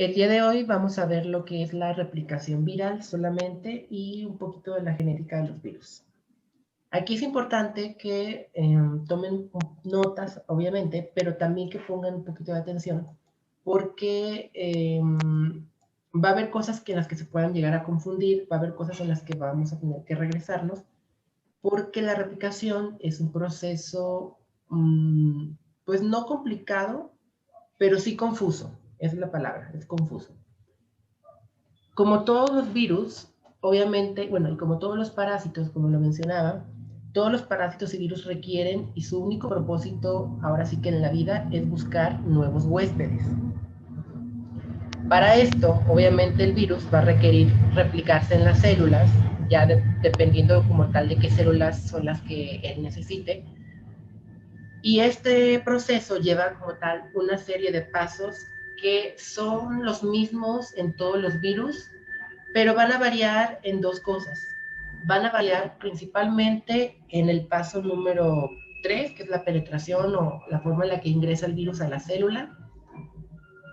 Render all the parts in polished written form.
El día de hoy vamos a ver lo que es la replicación viral solamente y un poquito de la genética de los virus. Aquí es importante que tomen notas, obviamente, pero también que pongan un poquito de atención porque va a haber cosas en las que se puedan llegar a confundir, va a haber cosas en las que vamos a tener que regresarnos, porque la replicación es un proceso, pues no complicado, pero sí confuso. Esa es la palabra, es confuso. Como todos los virus, obviamente, bueno, y como todos los parásitos, como lo mencionaba, todos los parásitos y virus requieren, y su único propósito, ahora sí que en la vida, es buscar nuevos huéspedes. Para esto, obviamente, el virus va a requerir replicarse en las células, ya dependiendo como tal de qué células son las que él necesite. Y este proceso lleva como tal una serie de pasos que son los mismos en todos los virus, pero van a variar en dos cosas. Van a variar principalmente en el paso número 3, que es la penetración o la forma en la que ingresa el virus a la célula.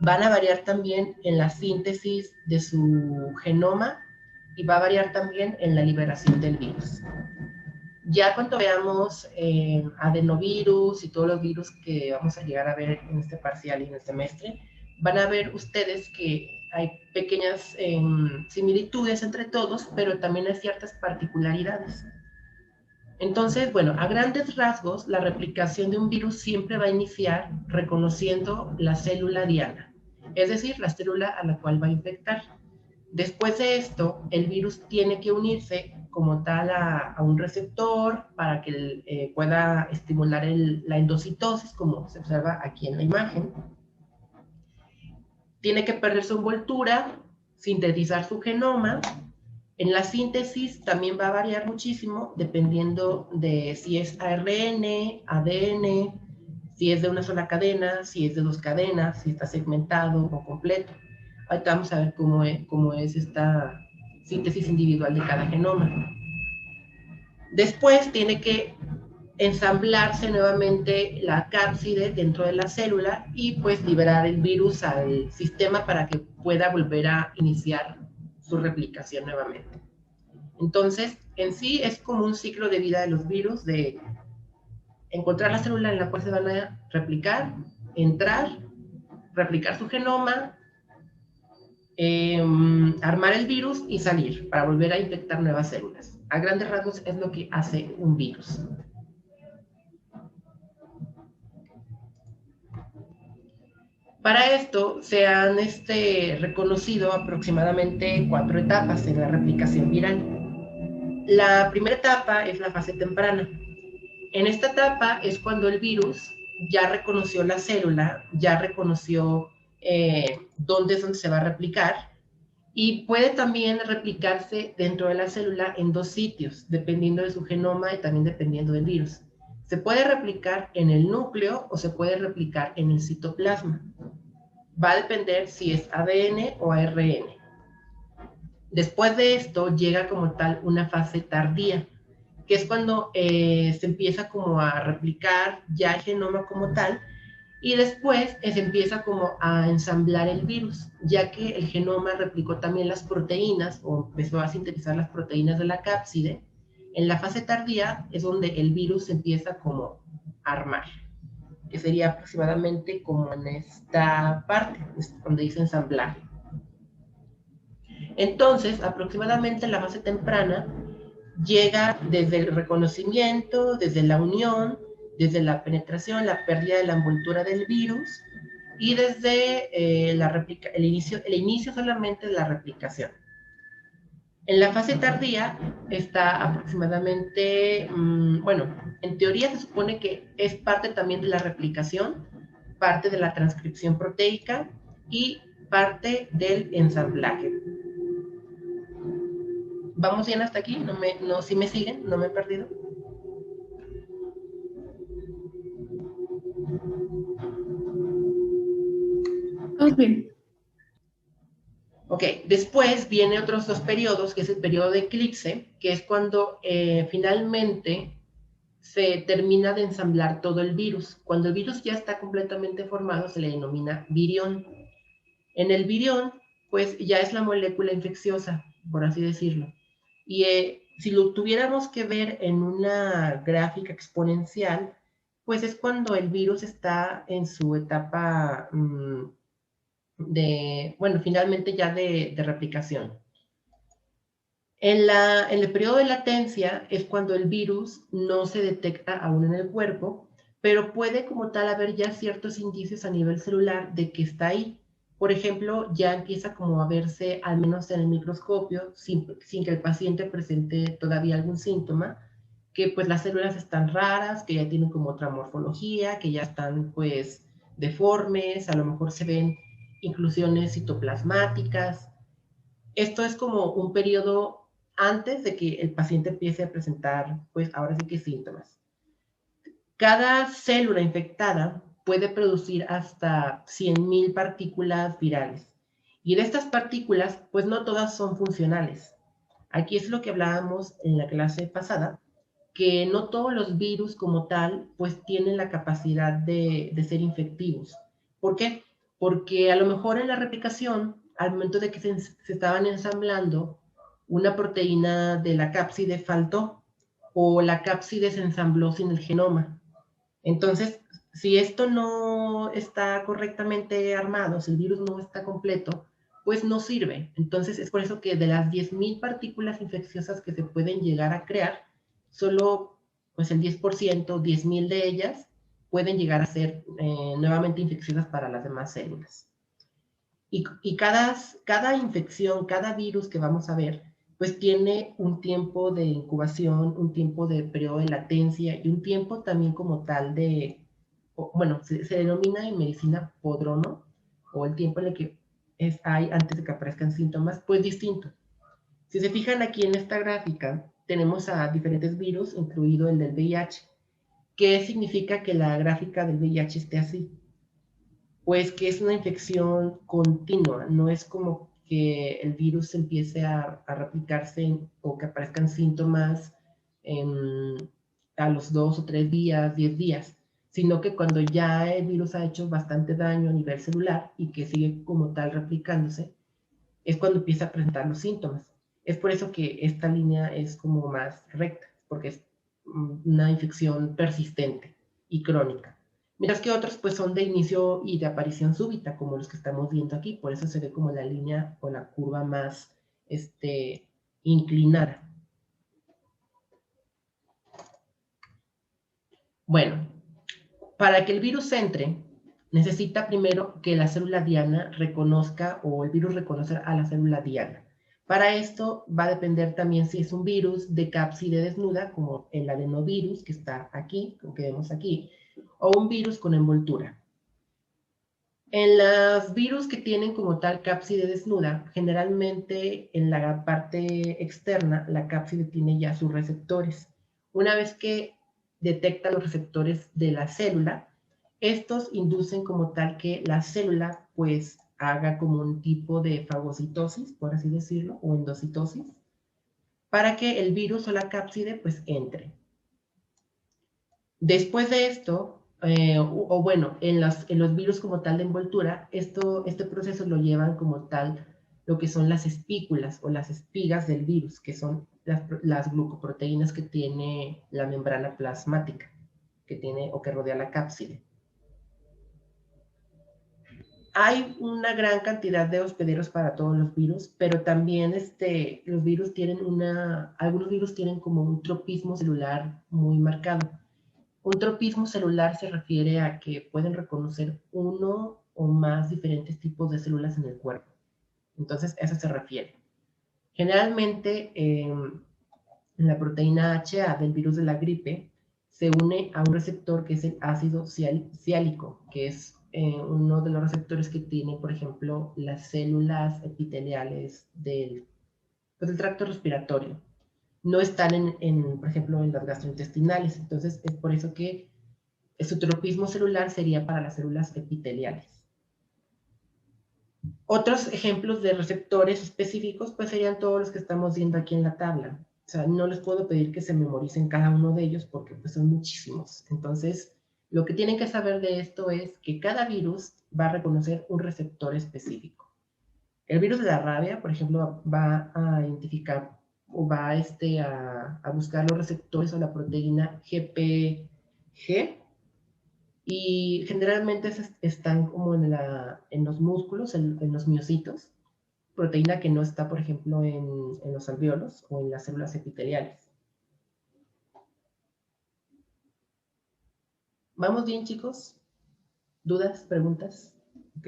Van a variar también en la síntesis de su genoma y va a variar también en la liberación del virus. Ya cuando veamos adenovirus y todos los virus que vamos a llegar a ver en este parcial y en el semestre, van a ver ustedes que hay pequeñas similitudes entre todos, pero también hay ciertas particularidades. Entonces, bueno, a grandes rasgos, la replicación de un virus siempre va a iniciar reconociendo la célula diana, es decir, la célula a la cual va a infectar. Después de esto, el virus tiene que unirse como tal a un receptor para que pueda estimular la endocitosis, como se observa aquí en la imagen. Tiene que perder su envoltura, sintetizar su genoma. En la síntesis también va a variar muchísimo dependiendo de si es ARN, ADN, si es de una sola cadena, si es de dos cadenas, si está segmentado o completo. Ahorita vamos a ver cómo es esta síntesis individual de cada genoma. Después tiene que ensamblarse nuevamente la cápside dentro de la célula y pues liberar el virus al sistema para que pueda volver a iniciar su replicación nuevamente. Entonces, en sí es como un ciclo de vida de los virus, de encontrar la célula en la cual se van a replicar, entrar, replicar su genoma, armar el virus y salir para volver a infectar nuevas células. A grandes rasgos es lo que hace un virus. Para esto se han reconocido aproximadamente 4 etapas en la replicación viral. La primera etapa es la fase temprana. En esta etapa es cuando el virus ya reconoció la célula, ya reconoció dónde es donde se va a replicar y puede también replicarse dentro de la célula en dos sitios, dependiendo de su genoma y también dependiendo del virus. Se puede replicar en el núcleo o se puede replicar en el citoplasma. Va a depender si es ADN o ARN. Después de esto llega como tal una fase tardía, que es cuando se empieza como a replicar ya el genoma como tal, y después se empieza como a ensamblar el virus, ya que el genoma replicó también las proteínas, o empezó a sintetizar las proteínas de la cápside. En la fase tardía es donde el virus se empieza como a armar, que sería aproximadamente como en esta parte, donde dice ensamblaje. Entonces, aproximadamente la fase temprana llega desde el reconocimiento, desde la unión, desde la penetración, la pérdida de la envoltura del virus y desde el inicio solamente de la replicación. En la fase tardía está aproximadamente, bueno, en teoría se supone que es parte también de la replicación, parte de la transcripción proteica y parte del ensamblaje. ¿Vamos bien hasta aquí? ¿Sí me siguen? ¿No me he perdido? Okay. Ok, después viene otros dos periodos, que es el periodo de eclipse, que es cuando finalmente se termina de ensamblar todo el virus. Cuando el virus ya está completamente formado, se le denomina virión. En el virión, pues ya es la molécula infecciosa, por así decirlo. Y si lo tuviéramos que ver en una gráfica exponencial, pues es cuando el virus está en su etapa bueno, finalmente ya de replicación. En el periodo de latencia es cuando el virus no se detecta aún en el cuerpo, pero puede como tal haber ya ciertos indicios a nivel celular de que está ahí. Por ejemplo, ya empieza como a verse, al menos en el microscopio, sin que el paciente presente todavía algún síntoma, que pues las células están raras, que ya tienen como otra morfología, que ya están pues deformes, a lo mejor se ven inclusiones citoplasmáticas. Esto es como un periodo antes de que el paciente empiece a presentar, pues ahora sí que síntomas. Cada célula infectada puede producir hasta 100.000 partículas virales. Y de estas partículas, pues no todas son funcionales. Aquí es lo que hablábamos en la clase pasada, que no todos los virus como tal, pues tienen la capacidad de ser infectivos. ¿Por qué? Porque a lo mejor en la replicación, al momento de que se estaban ensamblando, una proteína de la cápside faltó o la cápside se ensambló sin el genoma. Entonces, si esto no está correctamente armado, si el virus no está completo, pues no sirve. Entonces, es por eso que de las 10.000 partículas infecciosas que se pueden llegar a crear, solo pues el 10%, 10.000 de ellas, pueden llegar a ser nuevamente infecciosas para las demás células. Y cada infección, cada virus que vamos a ver, pues tiene un tiempo de incubación, un tiempo de periodo de latencia y un tiempo también como tal de, bueno, se denomina en medicina podrono, o el tiempo en el que hay antes de que aparezcan síntomas, pues distinto. Si se fijan aquí en esta gráfica, tenemos a diferentes virus, incluido el del VIH. ¿Qué significa que la gráfica del VIH esté así? Pues que es una infección continua, no es como que el virus empiece a replicarse o que aparezcan síntomas a los 2 o 3 días, 10 días, sino que cuando ya el virus ha hecho bastante daño a nivel celular y que sigue como tal replicándose, es cuando empieza a presentar los síntomas. Es por eso que esta línea es como más recta, porque es una infección persistente y crónica. Mientras que otros pues son de inicio y de aparición súbita, como los que estamos viendo aquí. Por eso se ve como la línea o la curva más inclinada. Bueno, para que el virus entre, necesita primero que la célula diana reconozca o el virus reconocer a la célula diana. Para esto va a depender también si es un virus de cápside desnuda, como el adenovirus que está aquí, lo que vemos aquí, o un virus con envoltura. En los virus que tienen como tal cápside desnuda, generalmente en la parte externa, la cápside tiene ya sus receptores. Una vez que detecta los receptores de la célula, estos inducen como tal que la célula pues haga como un tipo de fagocitosis, por así decirlo, o endocitosis, para que el virus o la cápside pues entre. Después de esto, o bueno, en los virus como tal de envoltura, este proceso lo llevan como tal lo que son las espículas o las espigas del virus, que son las glucoproteínas que tiene la membrana plasmática, que tiene o que rodea la cápside. Hay una gran cantidad de hospederos para todos los virus, pero también los virus tienen algunos virus tienen como un tropismo celular muy marcado. Un tropismo celular se refiere a que pueden reconocer uno o más diferentes tipos de células en el cuerpo. Entonces, a eso se refiere. Generalmente, la proteína HA del virus de la gripe se une a un receptor que es el ácido siálico, que es uno de los receptores que tiene, por ejemplo, las células epiteliales del tracto respiratorio. No están, por ejemplo, en las gastrointestinales. Entonces, es por eso que su tropismo celular sería para las células epiteliales. Otros ejemplos de receptores específicos pues serían todos los que estamos viendo aquí en la tabla. O sea, no les puedo pedir que se memoricen cada uno de ellos porque pues son muchísimos. Entonces, Lo que tienen que saber de esto es que cada virus va a reconocer un receptor específico. El virus de la rabia, por ejemplo, va a identificar o va a buscar los receptores o la proteína GPG, y generalmente están como en los músculos, en los miocitos, proteína que no está, por ejemplo, en los alvéolos o en las células epiteliales. ¿Vamos bien, chicos? ¿Dudas? ¿Preguntas? Ok.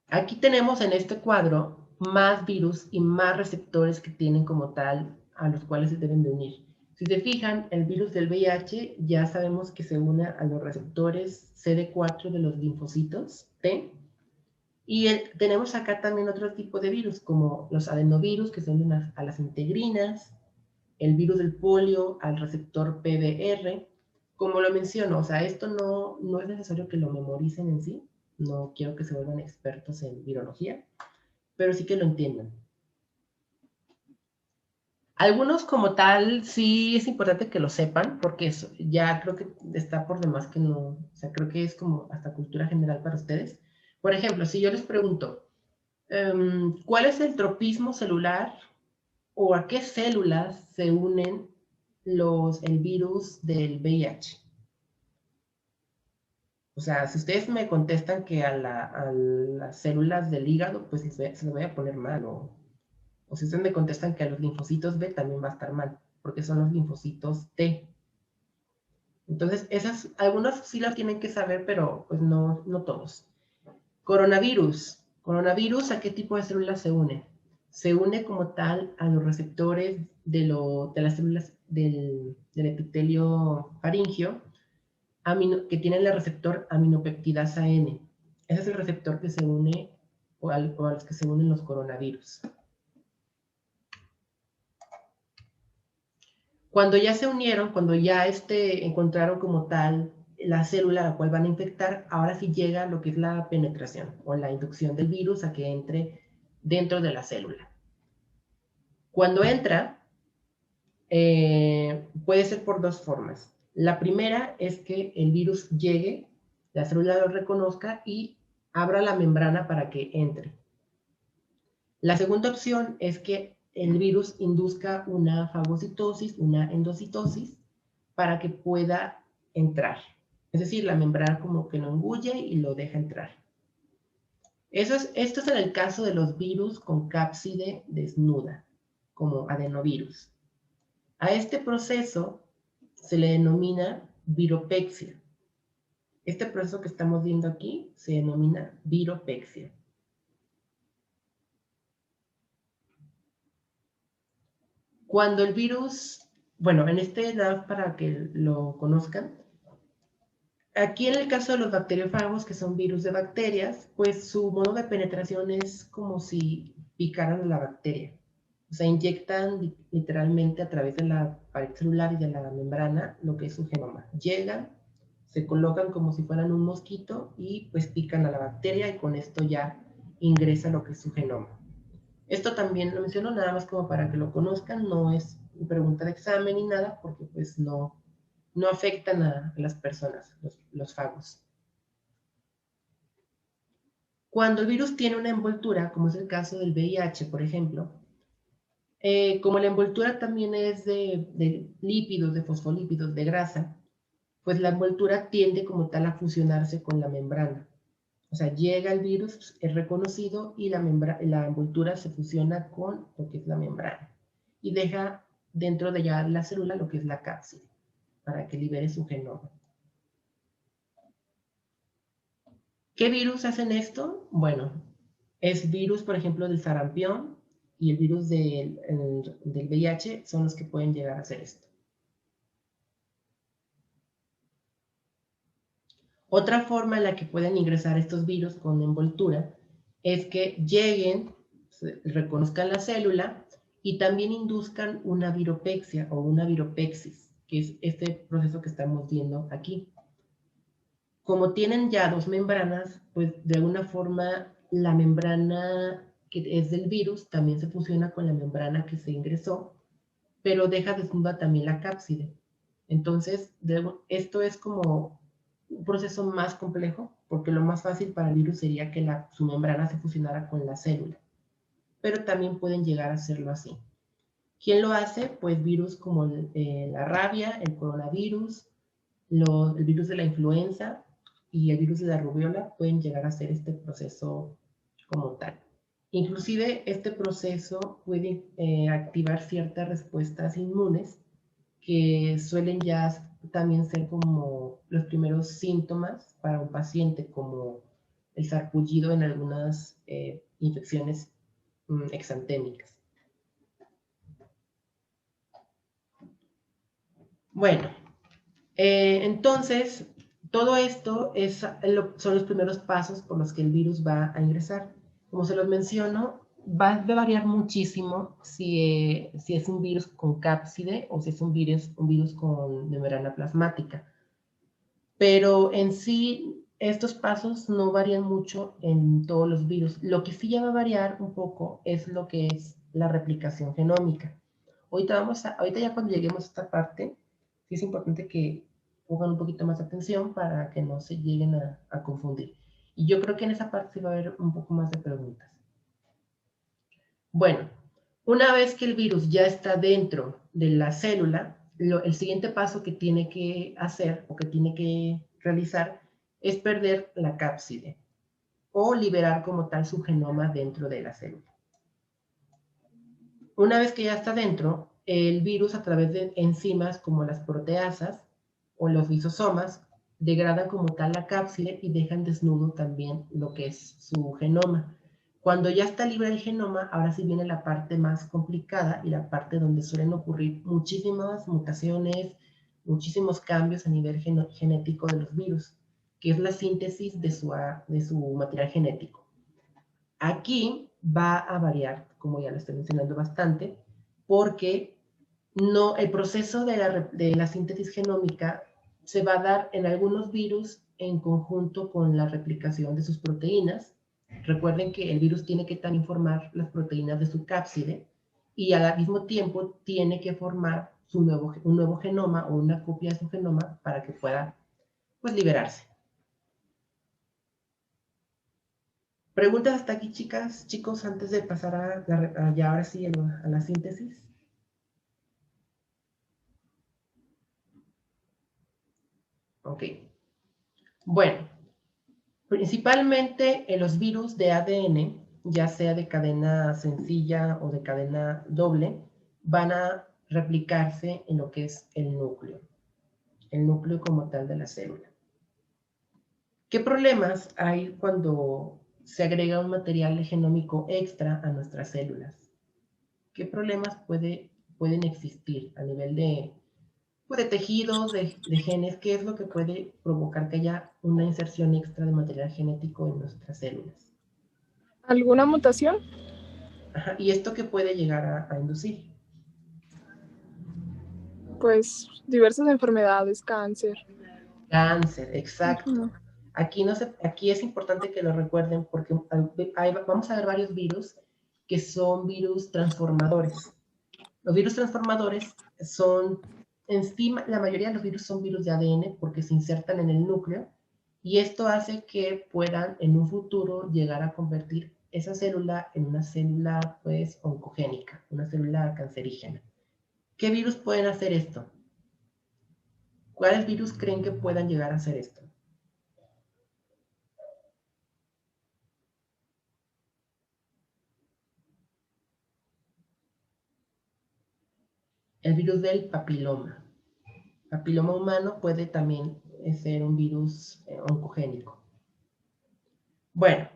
Aquí tenemos en este cuadro más virus y más receptores que tienen como tal a los cuales se deben de unir. Si se fijan, el virus del VIH ya sabemos que se une a los receptores CD4 de los linfocitos T. Y tenemos acá también otro tipo de virus, como los adenovirus, que se unen a las integrinas, el virus del polio al receptor PBR. Como lo menciono, o sea, esto no es necesario que lo memoricen en sí, no quiero que se vuelvan expertos en virología, pero sí que lo entiendan. Algunos como tal, sí es importante que lo sepan, porque eso ya creo que está por demás que no, o sea, creo que es como hasta cultura general para ustedes. Por ejemplo, si yo les pregunto, ¿cuál es el tropismo celular o a qué células se unen el virus del VIH? O sea, si ustedes me contestan que a las células del hígado, pues se lo voy a poner mal. O si ustedes me contestan que a los linfocitos B, también va a estar mal, porque son los linfocitos T. Entonces, algunos sí lo tienen que saber, pero pues no todos. Coronavirus. Coronavirus, ¿a qué tipo de células se une? Se une como tal a los receptores de las células del epitelio faríngeo, que tienen el receptor aminopeptidasa N. Ese es el receptor que se une o a los que se unen los coronavirus. Cuando ya se unieron, cuando ya encontraron como tal la célula a la cual van a infectar, ahora sí llega lo que es la penetración o la inducción del virus a que entre dentro de la célula. Cuando entra, puede ser por dos formas. La primera es que el virus llegue, la célula lo reconozca y abra la membrana para que entre. La segunda opción es que el virus induzca una fagocitosis, una endocitosis, para que pueda entrar. Es decir, la membrana como que lo engulle y lo deja entrar. Esto es en el caso de los virus con cápside desnuda, como adenovirus. A este proceso se le denomina viropexia. Este proceso que estamos viendo aquí se denomina viropexia. Cuando el virus, bueno, en este edad para que lo conozcan, aquí en el caso de los bacteriófagos, que son virus de bacterias, pues su modo de penetración es como si picaran la bacteria. O sea, inyectan literalmente a través de la pared celular y de la membrana lo que es su genoma. Llegan, se colocan como si fueran un mosquito y pues pican a la bacteria y con esto ya ingresa lo que es su genoma. Esto también lo menciono nada más como para que lo conozcan, no es pregunta de examen ni nada, porque pues no afectan a las personas, los fagos. Cuando el virus tiene una envoltura, como es el caso del VIH, por ejemplo, como la envoltura también es de lípidos, de fosfolípidos, de grasa, pues la envoltura tiende como tal a fusionarse con la membrana. O sea, llega el virus, es reconocido y la envoltura se fusiona con lo que es la membrana y deja dentro de ya la célula lo que es la cápside para que libere su genoma. ¿Qué virus hacen esto? Bueno, es virus, por ejemplo, del sarampión y el virus del VIH son los que pueden llegar a hacer esto. Otra forma en la que pueden ingresar estos virus con envoltura es que lleguen, reconozcan la célula y también induzcan una viropexia o una viropexis, que es este proceso que estamos viendo aquí. Como tienen ya dos membranas, pues de alguna forma la membrana que es del virus también se fusiona con la membrana que se ingresó, pero deja desnuda también la cápside. Entonces, esto es como un proceso más complejo, porque lo más fácil para el virus sería que su membrana se fusionara con la célula, pero también pueden llegar a hacerlo así. ¿Quién lo hace? Pues virus como la rabia, el coronavirus, el virus de la influenza y el virus de la rubiola pueden llegar a hacer este proceso como tal. Inclusive este proceso puede activar ciertas respuestas inmunes que suelen ya también ser como los primeros síntomas para un paciente, como el sarpullido en algunas infecciones exantémicas. Bueno, entonces, todo esto son los primeros pasos por los que el virus va a ingresar. Como se los menciono, va a variar muchísimo si es un virus con cápside o si es un virus con membrana plasmática. Pero en sí, estos pasos no varían mucho en todos los virus. Lo que sí ya va a variar un poco es lo que es la replicación genómica. Ahorita ya cuando lleguemos a esta parte, sí es importante que pongan un poquito más de atención para que no se lleguen a confundir. Y yo creo que en esa parte sí va a haber un poco más de preguntas. Bueno, una vez que el virus ya está dentro de la célula, el siguiente paso que tiene que hacer o que tiene que realizar es perder la cápside o liberar como tal su genoma dentro de la célula. Una vez que ya está dentro, el virus a través de enzimas como las proteasas o los lisosomas degradan como tal la cápside y dejan desnudo también lo que es su genoma. Cuando ya está libre el genoma, ahora sí viene la parte más complicada y la parte donde suelen ocurrir muchísimas mutaciones, muchísimos cambios a nivel genético de los virus, que es la síntesis de su material genético. Aquí va a variar, como ya lo estoy mencionando bastante, porque el proceso de la síntesis genómica se va a dar en algunos virus en conjunto con la replicación de sus proteínas. Recuerden que el virus tiene que también formar las proteínas de su cápside y al mismo tiempo tiene que formar un nuevo genoma o una copia de su genoma para que pueda pues, liberarse. ¿Preguntas hasta aquí, chicas, chicos, antes de pasar ya ahora sí a la síntesis? Ok. Bueno, principalmente en los virus de ADN, ya sea de cadena sencilla o de cadena doble, van a replicarse en lo que es el núcleo como tal de la célula. ¿Qué problemas hay cuando se agrega un material genómico extra a nuestras células? ¿Qué problemas pueden existir a nivel de tejidos, de genes? ¿Qué es lo que puede provocar que haya una inserción extra de material genético en nuestras células? ¿Alguna mutación? Ajá, ¿y esto qué puede llegar a inducir? Pues diversas enfermedades, cáncer. Cáncer, exacto. Aquí es importante que lo recuerden porque vamos a ver varios virus que son virus transformadores. Los virus transformadores son, la mayoría de los virus son virus de ADN porque se insertan en el núcleo y esto hace que puedan en un futuro llegar a convertir esa célula en una célula pues oncogénica, una célula cancerígena. ¿Qué virus pueden hacer esto? ¿Cuáles virus creen que puedan llegar a hacer esto? El virus del papiloma. Papiloma humano puede también ser un virus oncogénico. Bueno,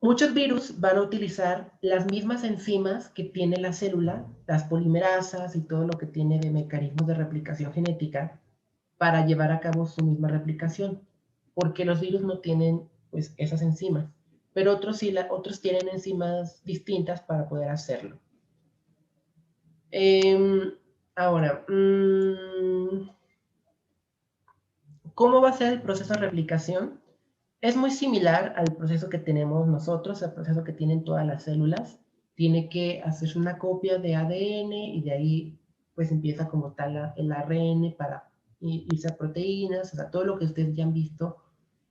muchos virus van a utilizar las mismas enzimas que tiene la célula, las polimerasas y todo lo que tiene de mecanismos de replicación genética para llevar a cabo su misma replicación, porque los virus no tienen pues, esas enzimas, pero otros sí, otros tienen enzimas distintas para poder hacerlo. Ahora, ¿cómo va a ser el proceso de replicación? Es muy similar al proceso que tenemos nosotros, al proceso que tienen todas las células. Tiene que hacerse una copia de ADN y de ahí pues empieza como tal el ARN para irse a proteínas, o sea, todo lo que ustedes ya han visto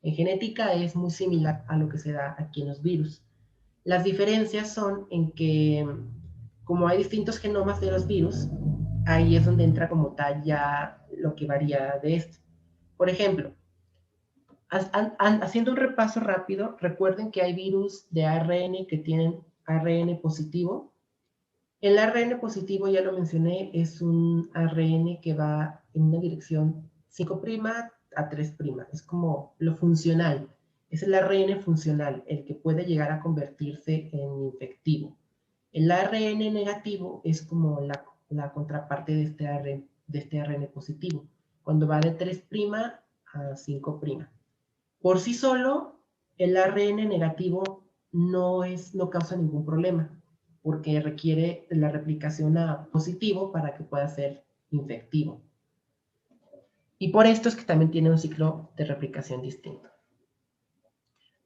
en genética es muy similar a lo que se da aquí en los virus. Las diferencias son en que, como hay distintos genomas de los virus, ahí es donde entra como tal ya lo que varía de esto. Por ejemplo, haciendo un repaso rápido, recuerden que hay virus de ARN que tienen ARN positivo. El ARN positivo, ya lo mencioné, es un ARN que va en una dirección 5' a 3'. Es como lo funcional. Es el ARN funcional, el que puede llegar a convertirse en infectivo. El ARN negativo es como la contraparte de este ARN positivo, cuando va de 3' a 5'. Por sí solo, el ARN negativo no causa ningún problema, porque requiere la replicación a positivo para que pueda ser infectivo. Y por esto es que también tiene un ciclo de replicación distinto.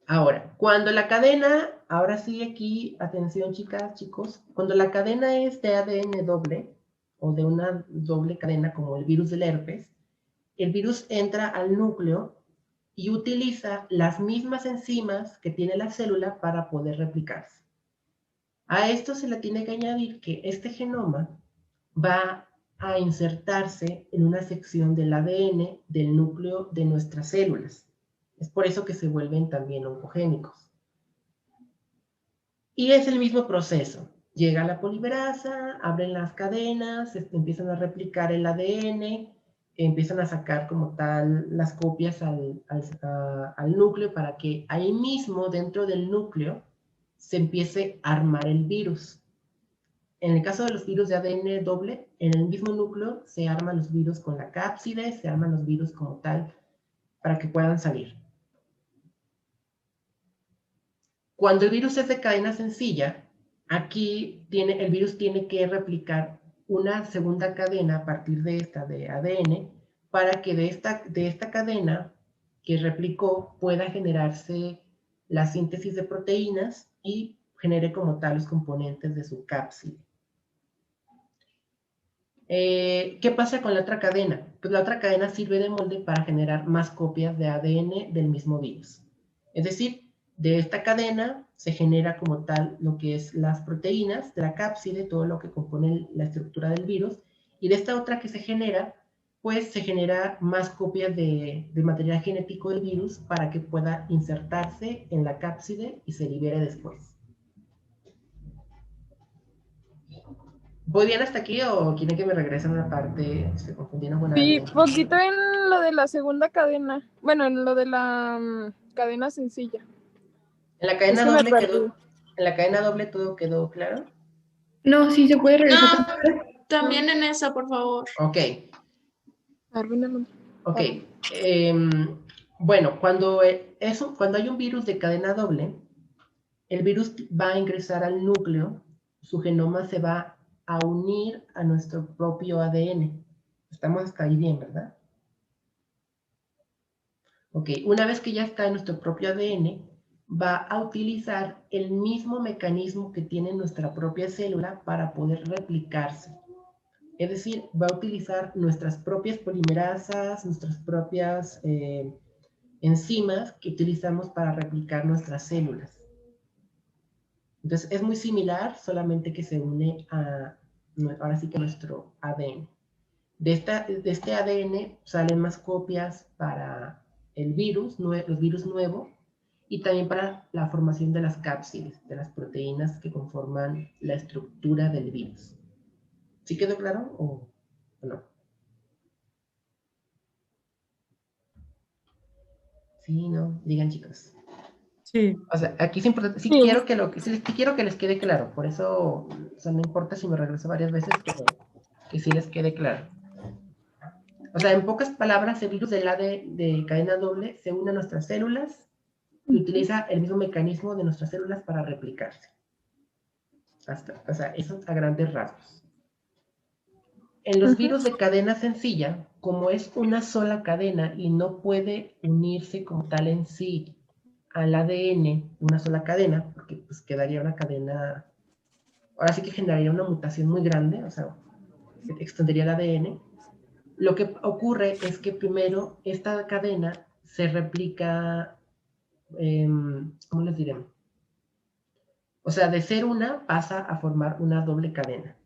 Ahora, cuando la cadena, ahora sí aquí, atención chicas, chicos, cuando la cadena es de ADN doble, o de una doble cadena como el virus del herpes, el virus entra al núcleo y utiliza las mismas enzimas que tiene la célula para poder replicarse. A esto se le tiene que añadir que este genoma va a insertarse en una sección del ADN del núcleo de nuestras células. Es por eso que se vuelven también oncogénicos. Y es el mismo proceso. Llega la polimerasa, abren las cadenas, empiezan a replicar el ADN, empiezan a sacar como tal las copias al núcleo para que ahí mismo, dentro del núcleo, se empiece a armar el virus. En el caso de los virus de ADN doble, en el mismo núcleo se arman los virus con la cápside, se arman los virus como tal para que puedan salir. Cuando el virus es de cadena sencilla, aquí el virus tiene que replicar una segunda cadena a partir de esta de ADN para que de esta cadena que replicó pueda generarse la síntesis de proteínas y genere como tal los componentes de su cápside. ¿Qué pasa con la otra cadena? Pues la otra cadena sirve de molde para generar más copias de ADN del mismo virus. Es decir, de esta cadena se genera como tal lo que es las proteínas de la cápside, todo lo que compone la estructura del virus, y de esta otra que se genera, pues se genera más copias de material genético del virus para que pueda insertarse en la cápside y se libere después. ¿Voy bien hasta aquí o quieren que me regrese a una parte? Estoy confundiendo con Sí, algo. poquito en lo de la segunda cadena. Bueno, en lo de la cadena sencilla. En la Es cadena que me doble perdí. en la cadena doble todo quedó claro. No, sí se puede regresar. No, también en esa, por favor. Ok, Arruínalo. ok. Bueno, cuando hay un virus de cadena doble, el virus va a ingresar al núcleo, su genoma se va a unir a nuestro propio ADN. Estamos hasta ahí bien, ¿verdad? Ok, una vez que ya está en nuestro propio ADN, va a utilizar el mismo mecanismo que tiene nuestra propia célula para poder replicarse. Es decir, va a utilizar nuestras propias polimerasas, nuestras propias enzimas que utilizamos para replicar nuestras células. Entonces, es muy similar, solamente que se une ahora sí que nuestro ADN. De este ADN salen más copias para el virus, los virus nuevos, y también para la formación de las cápsides, de las proteínas que conforman la estructura del virus. ¿Sí quedó claro o no? Sí, no, digan chicos. Sí. O sea, aquí es importante, sí, quiero que les quede claro, por eso, o sea, no importa si me regreso varias veces, pero que sí les quede claro. O sea, en pocas palabras, el virus de cadena doble se une a nuestras células y utiliza el mismo mecanismo de nuestras células para replicarse. O sea, eso a grandes rasgos. En los virus de cadena sencilla, como es una sola cadena y no puede unirse como tal en sí al ADN, una sola cadena, porque pues quedaría una cadena, ahora sí que generaría una mutación muy grande, o sea, se extendería el ADN. Lo que ocurre es que primero esta cadena se replica, ¿cómo les diré? O sea, de ser una pasa a formar una doble cadena.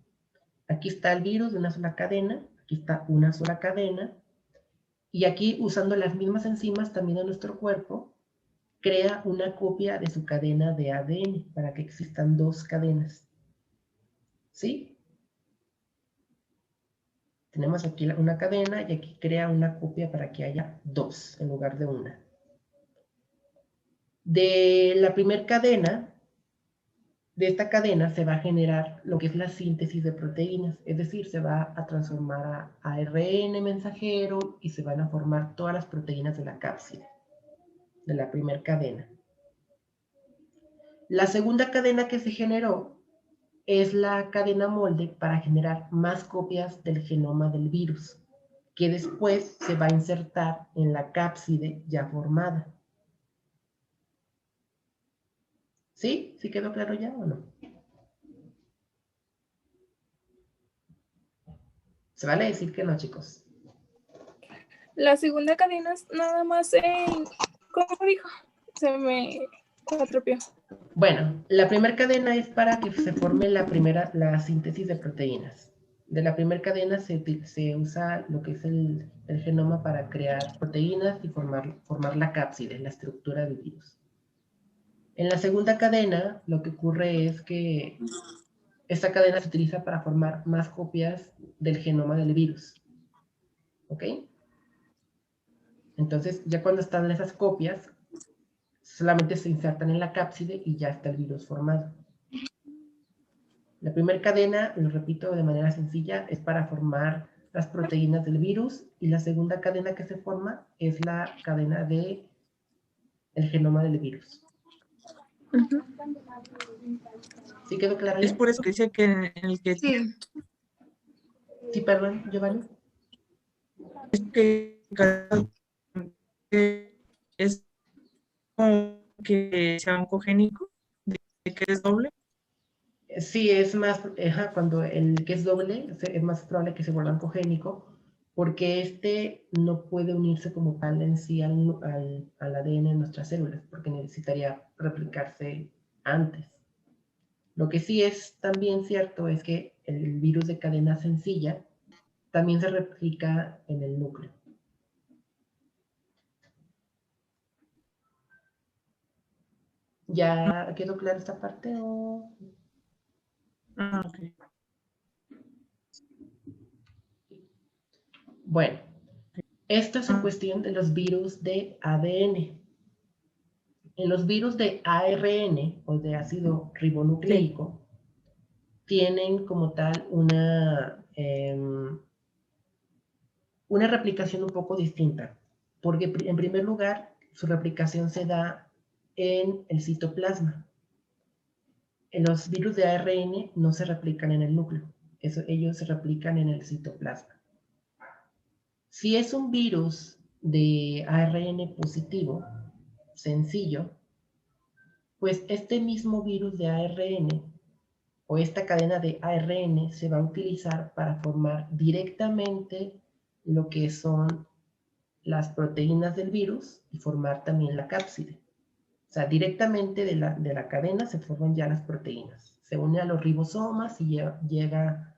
Aquí está el virus de una sola cadena, aquí está una sola cadena, y aquí usando las mismas enzimas también en nuestro cuerpo, crea una copia de su cadena de ADN para que existan dos cadenas. ¿Sí? Tenemos aquí una cadena y aquí crea una copia para que haya dos en lugar de una. De la primera cadena, de esta cadena se va a generar lo que es la síntesis de proteínas, es decir, se va a transformar a ARN mensajero y se van a formar todas las proteínas de la cápside, de la primera cadena. La segunda cadena que se generó es la cadena molde para generar más copias del genoma del virus, que después se va a insertar en la cápside ya formada. ¿Sí? ¿Sí quedó claro ya o no? Se vale decir que no, chicos. La segunda cadena es nada más en... ¿Cómo dijo? Se me atropió. Bueno, la primera cadena es para que se forme la síntesis de proteínas. De la primera cadena se usa lo que es el genoma para crear proteínas y formar la cápside, la estructura del virus. En la segunda cadena, lo que ocurre es que esta cadena se utiliza para formar más copias del genoma del virus. ¿Ok? Entonces, ya cuando están esas copias, solamente se insertan en la cápside y ya está el virus formado. La primera cadena, lo repito de manera sencilla, es para formar las proteínas del virus y la segunda cadena que se forma es la cadena del genoma del virus. ¿Sí quedó claro ya? Es por eso que decía que en el que... Sí. Sí, perdón, Giovanni. Es que es como que sea oncogénico, de que es doble. Sí, es más, cuando el que es doble, es más probable que se vuelva oncogénico, porque este no puede unirse como tal en sí al ADN de nuestras células, porque necesitaría replicarse antes. Lo que sí es también cierto es que el virus de cadena sencilla también se replica en el núcleo. ¿Ya quedó clara esta parte o...? Ah, ok. Bueno, esto es en cuestión de los virus de ADN. En los virus de ARN, o de ácido ribonucleico, tienen como tal una replicación un poco distinta, porque en primer lugar, su replicación se da en el citoplasma. En los virus de ARN no se replican en el núcleo, ellos se replican en el citoplasma. Si es un virus de ARN positivo, sencillo, pues este mismo virus de ARN o esta cadena de ARN se va a utilizar para formar directamente lo que son las proteínas del virus y formar también la cápside. O sea, directamente de la cadena se forman ya las proteínas. Se une a los ribosomas y lleva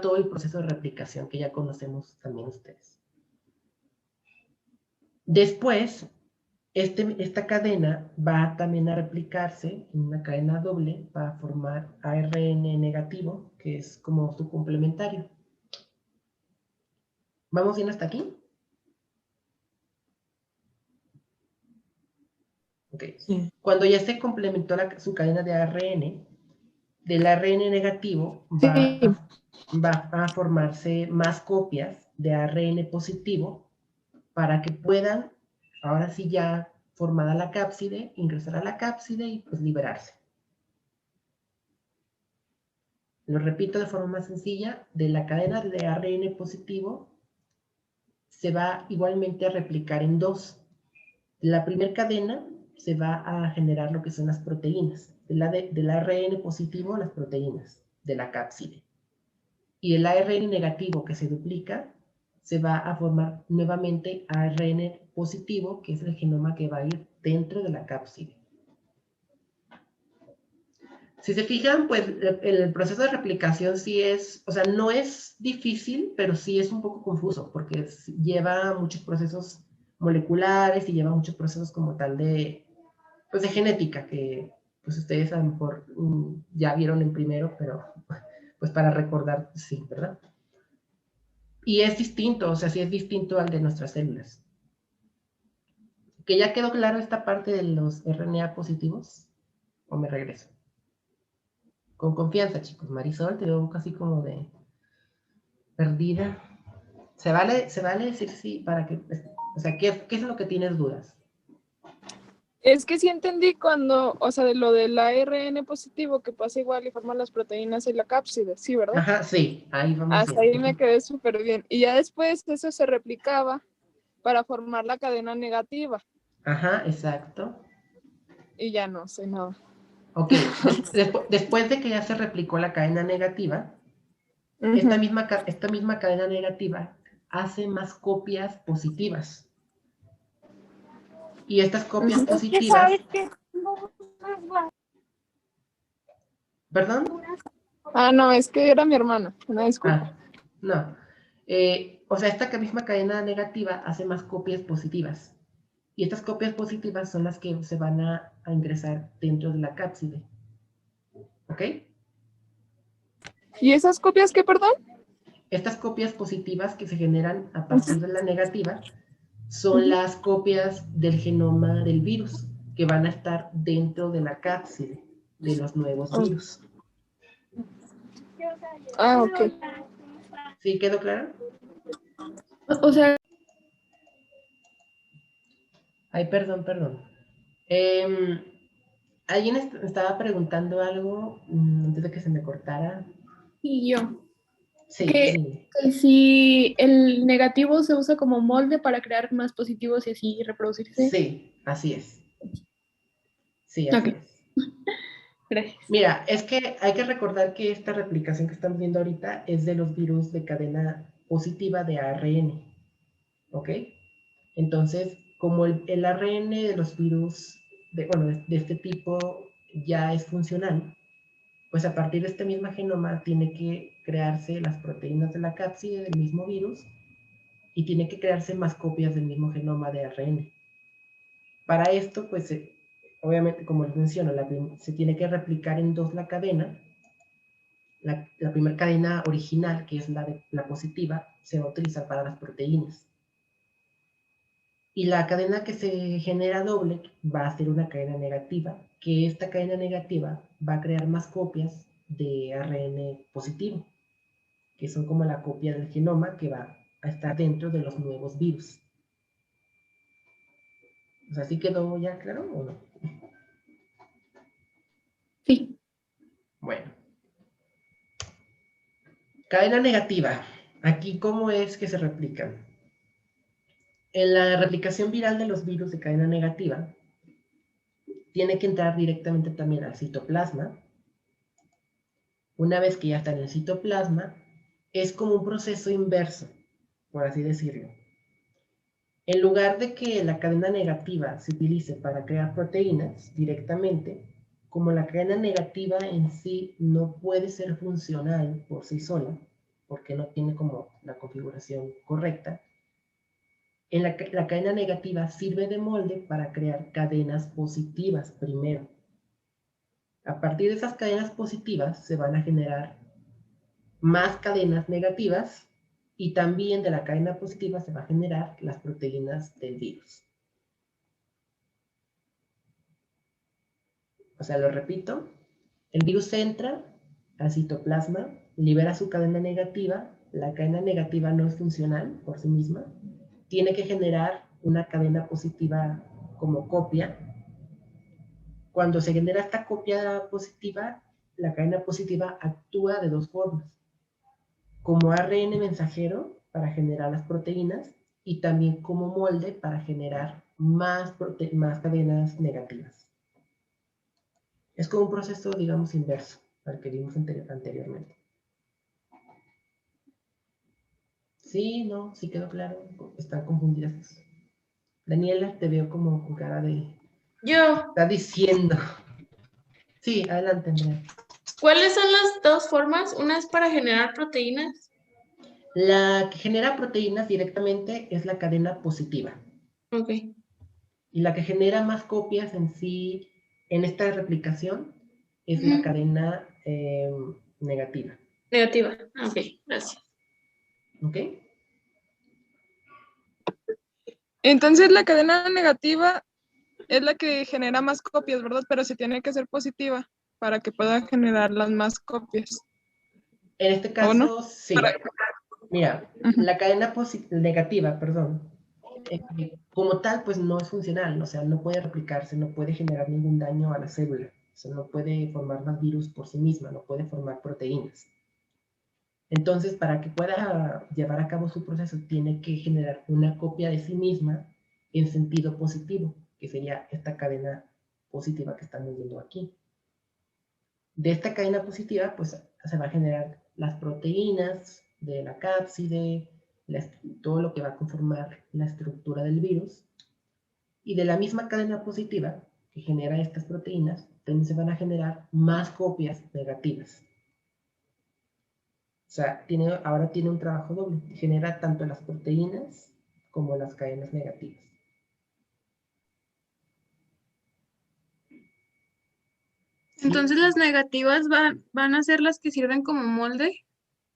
todo el proceso de replicación que ya conocemos también ustedes. Después, esta cadena va también a replicarse en una cadena doble para formar ARN negativo, que es como su complementario. ¿Vamos bien hasta aquí? Ok. Sí. Cuando ya se complementó su cadena de ARN, del ARN negativo va a formarse más copias de ARN positivo para que puedan, ahora sí ya formada la cápside, ingresar a la cápside y pues liberarse. Lo repito de forma más sencilla, de la cadena de ARN positivo se va igualmente a replicar en dos. La primera cadena se va a generar lo que son las proteínas. Del ARN positivo, las proteínas de la cápside. Y el ARN negativo que se duplica se va a formar nuevamente ARN positivo, que es el genoma que va a ir dentro de la cápside. Si se fijan, pues el proceso de replicación sí es, o sea, no es difícil, pero sí es un poco confuso, porque lleva muchos procesos moleculares y lleva muchos procesos como tal de, pues de genética, que pues ustedes a lo mejor ya vieron en primero, pero pues para recordar, sí, ¿verdad? Y es distinto, o sea, sí es distinto al de nuestras células. ¿Que ya quedó claro esta parte de los RNA positivos? ¿O me regreso? Con confianza, chicos. Marisol, te veo casi como de perdida. Se vale decir sí para que, o sea, ¿qué es lo que tienes dudas? Es que sí entendí cuando, o sea, de lo del ARN positivo que pasa igual y forman las proteínas en la cápside, ¿sí, verdad? Ajá, sí, ahí vamos Hasta bien. ahí me quedé súper bien. Y ya después eso se replicaba para formar la cadena negativa. Ajá, exacto. Y ya no sé nada. Ok, después de que ya se replicó la cadena negativa, Ujú. esta misma cadena negativa hace más copias positivas. Y estas copias positivas... ¿Perdón? Ah, no, es que era mi hermana. Una disculpa. No. O sea, esta misma cadena negativa hace más copias positivas. Y estas copias positivas son las que se van a ingresar dentro de la cápside. ¿Ok? ¿Y esas copias qué, perdón? Estas copias positivas que se generan a partir de la negativa son las copias del genoma del virus que van a estar dentro de la cápside de los nuevos virus. Ah, ok. ¿Sí quedó claro? O sea, Ay, perdón. Alguien estaba preguntando algo antes de que se me cortara. y yo. Sí, Que, sí. que si el negativo se usa como molde para crear más positivos y así reproducirse. Sí, así es. Sí, así Ok, es. gracias. Mira, es que hay que recordar que esta replicación que estamos viendo ahorita es de los virus de cadena positiva de ARN. ¿Ok? Entonces, como el ARN de los virus, de este tipo ya es funcional, pues a partir de este mismo genoma tiene que crearse las proteínas de la cápside del mismo virus y tiene que crearse más copias del mismo genoma de ARN. Para esto, pues, obviamente, como les menciono, se tiene que replicar en dos la cadena. La primera cadena original, que es la positiva, se va a utilizar para las proteínas. Y la cadena que se genera doble va a ser una cadena negativa, que esta cadena negativa va a crear más copias de ARN positivo, que son como la copia del genoma que va a estar dentro de los nuevos virus. O sea, ¿sí quedó ya claro o no? Sí. Bueno. Cadena negativa. Aquí, ¿cómo es que se replican? En la replicación viral de los virus de cadena negativa, tiene que entrar directamente también al citoplasma. Una vez que ya está en el citoplasma, es como un proceso inverso, por así decirlo. En lugar de que la cadena negativa se utilice para crear proteínas directamente, como la cadena negativa en sí no puede ser funcional por sí sola, porque no tiene como la configuración correcta, la cadena negativa sirve de molde para crear cadenas positivas primero. A partir de esas cadenas positivas se van a generar más cadenas negativas y también de la cadena positiva se va a generar las proteínas del virus. O sea, lo repito, el virus entra al citoplasma, libera su cadena negativa, la cadena negativa no es funcional por sí misma, tiene que generar una cadena positiva como copia. Cuando se genera esta copia positiva, la cadena positiva actúa de dos formas, como ARN mensajero para generar las proteínas y también como molde para generar más cadenas negativas. Es como un proceso, digamos, inverso al que vimos anteriormente. Sí, no, sí quedó claro. Están confundidas. Daniela, te veo como con cara de... Yo, Está diciendo. Sí, adelante, Andrea. ¿cuáles son las dos formas? Una es para generar proteínas. La que genera proteínas directamente es la cadena positiva. Ok. Y la que genera más copias en sí, en esta replicación, es la Ujú. cadena negativa. Negativa. Ok, gracias. ¿Ok? Entonces la cadena negativa es la que genera más copias, ¿verdad? Pero se tiene que ser positiva para que pueda generar las más copias, En este ¿o no? caso, sí. Mira, Ujú. la cadena negativa, perdón, como tal, pues no es funcional, o sea, no puede replicarse, no puede generar ningún daño a la célula, o sea, no puede formar más virus por sí misma, no puede formar proteínas. Entonces, para que pueda llevar a cabo su proceso, tiene que generar una copia de sí misma en sentido positivo, que sería esta cadena positiva que estamos viendo aquí. De esta cadena positiva, pues se va a generar las proteínas de la cápside, todo lo que va a conformar la estructura del virus. Y de la misma cadena positiva que genera estas proteínas, también se van a generar más copias negativas. O sea, ahora tiene un trabajo doble. Genera tanto las proteínas como las cadenas negativas. ¿Sí? Entonces las negativas van a ser las que sirven como molde.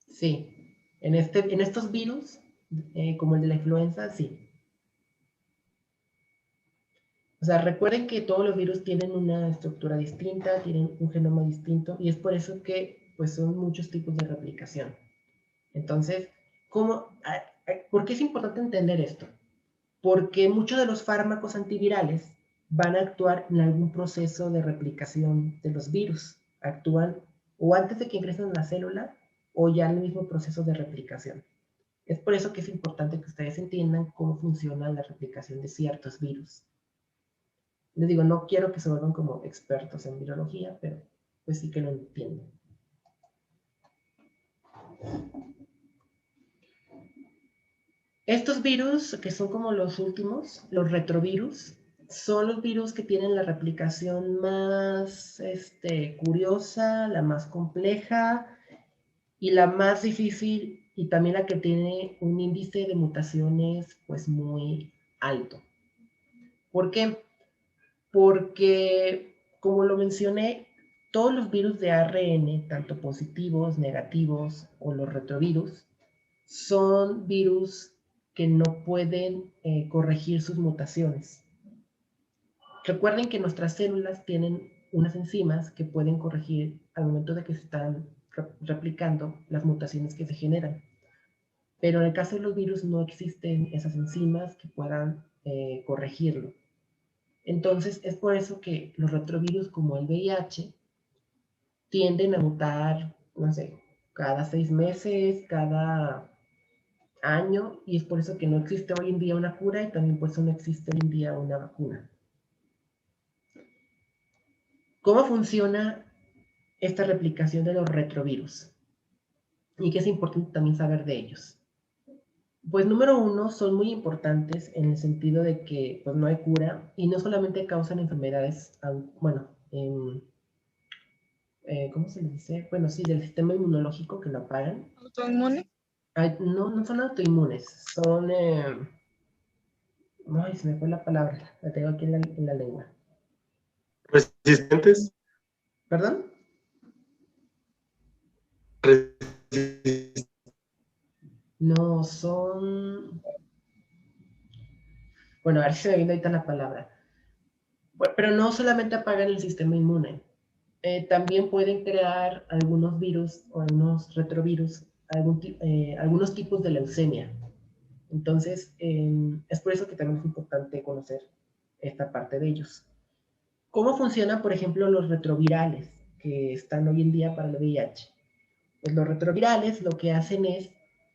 Sí. En estos virus, como el de la influenza, sí. O sea, recuerden que todos los virus tienen una estructura distinta, tienen un genoma distinto, y es por eso que pues, son muchos tipos de replicación. Entonces, ¿por qué es importante entender esto? Porque muchos de los fármacos antivirales van a actuar en algún proceso de replicación de los virus. Actúan o antes de que ingresen a la célula o ya en el mismo proceso de replicación. Es por eso que es importante que ustedes entiendan cómo funciona la replicación de ciertos virus. Les digo, no quiero que se vuelvan como expertos en virología, pero pues sí que lo entienden. Estos virus, que son como los últimos, los retrovirus, son los virus que tienen la replicación más curiosa, la más compleja y la más difícil y también la que tiene un índice de mutaciones pues muy alto. ¿Por qué? Porque, como lo mencioné, todos los virus de ARN, tanto positivos, negativos o los retrovirus, son virus que no pueden corregir sus mutaciones. Recuerden que nuestras células tienen unas enzimas que pueden corregir al momento de que se están replicando las mutaciones que se generan. Pero en el caso de los virus no existen esas enzimas que puedan corregirlo. Entonces es por eso que los retrovirus como el VIH tienden a mutar, no sé, cada 6 meses, cada año, y es por eso que no existe hoy en día una cura y también por eso no existe hoy en día una vacuna. ¿Cómo funciona esta replicación de los retrovirus? Y qué es importante también saber de ellos. Pues número uno, son muy importantes en el sentido de que pues, no hay cura y no solamente causan enfermedades, bueno, ¿cómo se les dice? Bueno, sí, del sistema inmunológico que lo apagan. ¿Autoinmune? No, no son autoinmunes, son... ay, se me fue la palabra, la tengo aquí en la lengua. Resistentes. ¿Perdón? No, son... Bueno, a ver si se me viene ahorita la palabra. Bueno, pero no solamente apagan el sistema inmune. También pueden crear algunos virus o algunos retrovirus, algunos tipos de leucemia. Entonces, es por eso que también es importante conocer esta parte de ellos. ¿Cómo funcionan, por ejemplo, los retrovirales que están hoy en día para el VIH? Pues los retrovirales lo que hacen es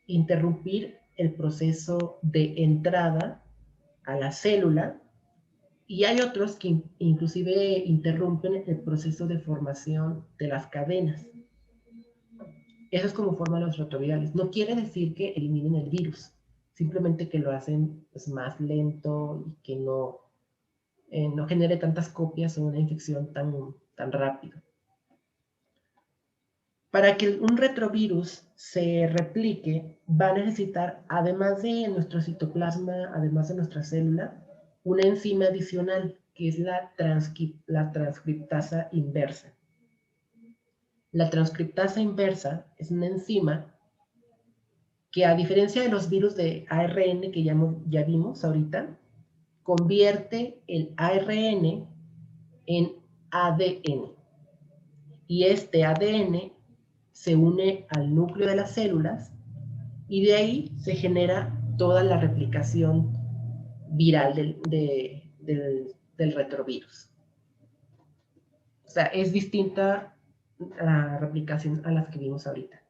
interrumpir el proceso de entrada a la célula y hay otros que inclusive interrumpen el proceso de formación de las cadenas. Eso es como forman los retrovirales. No quiere decir que eliminen el virus, simplemente que lo hacen pues, más lento y que no genere tantas copias o una infección tan rápido. Para que un retrovirus se replique, va a necesitar, además de nuestro citoplasma, además de nuestra célula, una enzima adicional, que es la transcriptasa inversa. La transcriptasa inversa es una enzima que, a diferencia de los virus de ARN que ya vimos ahorita, convierte el ARN en ADN. Y este ADN se une al núcleo de las células y de ahí se genera toda la replicación viral del retrovirus. O sea, es distinta la replicación a las que vimos ahorita.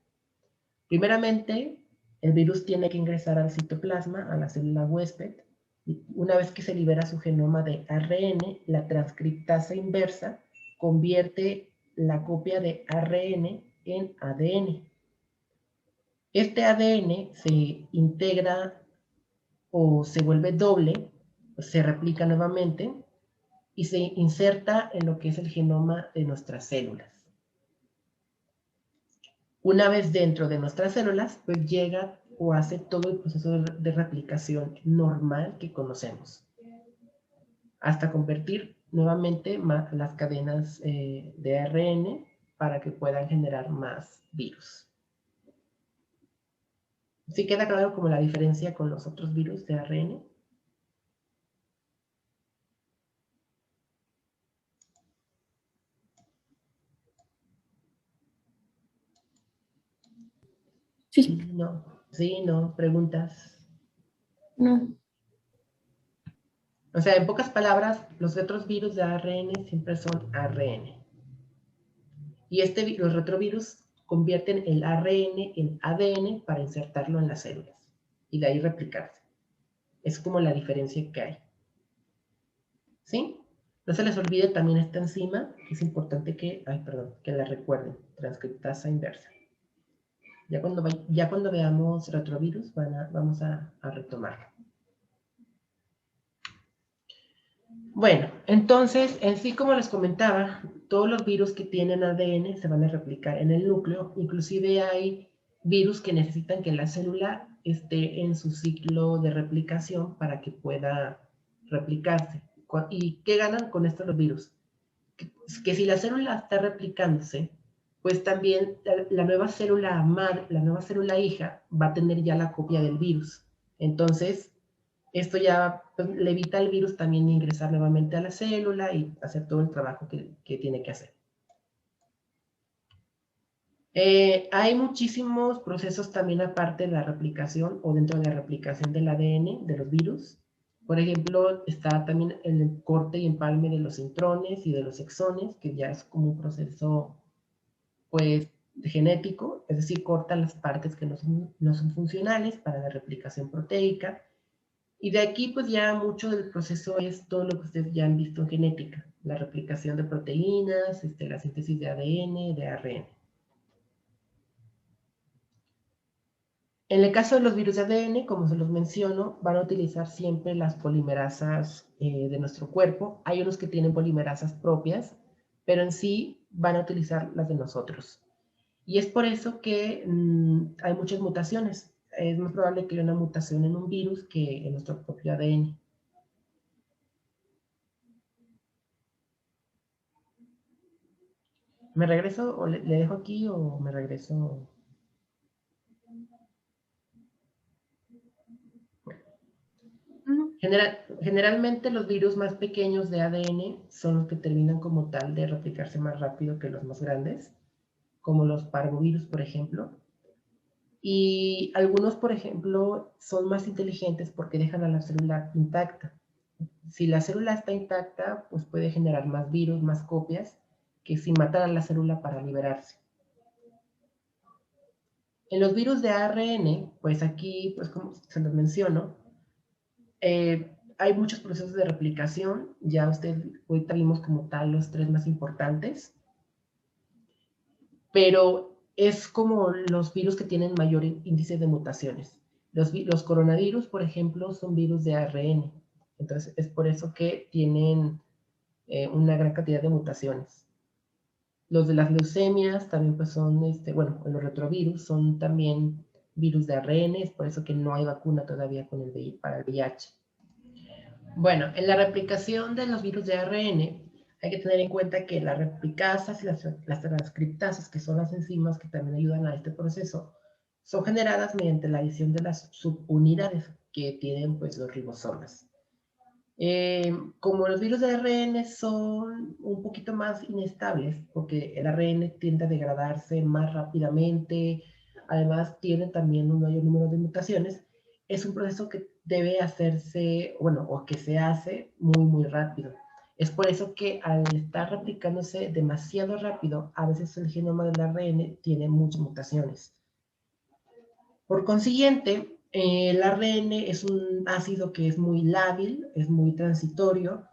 Primeramente, el virus tiene que ingresar al citoplasma, a la célula huésped, y una vez que se libera su genoma de ARN, la transcriptasa inversa convierte la copia de ARN en ADN. Este ADN se integra o se vuelve doble, se replica nuevamente y se inserta en lo que es el genoma de nuestras células. Una vez dentro de nuestras células, pues llega o hace todo el proceso de replicación normal que conocemos, hasta convertir nuevamente las cadenas de ARN para que puedan generar más virus. ¿Sí queda claro como la diferencia con los otros virus de ARN? Sí, Sí, no, preguntas. no. O sea, en pocas palabras, los otros virus de ARN siempre son ARN. Y los retrovirus convierten el ARN en ADN para insertarlo en las células y de ahí replicarse. Es como la diferencia que hay. ¿Sí? No se les olvide también esta enzima, que es importante que la recuerden, transcriptasa inversa. Ya cuando veamos retrovirus, vamos a retomarlo. Bueno, entonces, en sí, como les comentaba, todos los virus que tienen ADN se van a replicar en el núcleo. Inclusive hay virus que necesitan que la célula esté en su ciclo de replicación para que pueda replicarse. ¿Y qué ganan con esto los virus? Que si la célula está replicándose, pues también la nueva célula madre, la nueva célula hija, va a tener ya la copia del virus. Entonces, esto ya pues, le evita al virus también ingresar nuevamente a la célula y hacer todo el trabajo que tiene que hacer. Hay muchísimos procesos también aparte de la replicación o dentro de la replicación del ADN de los virus. Por ejemplo, está también el corte y empalme de los intrones y de los exones, que ya es como un proceso pues genético, es decir, cortan las partes que no son funcionales para la replicación proteica. Y de aquí, pues ya mucho del proceso es todo lo que ustedes ya han visto en genética, la replicación de proteínas, la síntesis de ADN, de ARN. En el caso de los virus de ADN, como se los menciono, van a utilizar siempre las polimerasas de nuestro cuerpo. Hay unos que tienen polimerasas propias, pero en sí van a utilizar las de nosotros. Y es por eso que hay muchas mutaciones. Es más probable que haya una mutación en un virus que en nuestro propio ADN. ¿Me regreso o le dejo aquí o me regreso? Generalmente los virus más pequeños de ADN son los que terminan como tal de replicarse más rápido que los más grandes, como los parvovirus, por ejemplo. Y algunos, por ejemplo, son más inteligentes porque dejan a la célula intacta. Si la célula está intacta, pues puede generar más virus, más copias, que si matan a la célula para liberarse. En los virus de ARN, pues aquí, pues como se los menciono, hay muchos procesos de replicación. Ya ahorita vimos como tal los 3 más importantes. Pero es como los virus que tienen mayor índice de mutaciones. Los coronavirus, por ejemplo, son virus de ARN. Entonces, es por eso que tienen una gran cantidad de mutaciones. Los de las leucemias también pues son, bueno, los retrovirus son también virus de ARN, es por eso que no hay vacuna todavía para el VIH. Bueno, en la replicación de los virus de ARN hay que tener en cuenta que las replicasas y las transcriptasas, que son las enzimas que también ayudan a este proceso, son generadas mediante la adición de las subunidades que tienen pues los ribosomas. Como los virus de ARN son un poquito más inestables, porque el ARN tiende a degradarse más rápidamente, además tiene también un mayor número de mutaciones, es un proceso que debe hacerse, bueno, o que se hace muy, muy rápido. Es por eso que al estar replicándose demasiado rápido, a veces el genoma del ARN tiene muchas mutaciones. Por consiguiente, el ARN es un ácido que es muy lábil, es muy transitorio,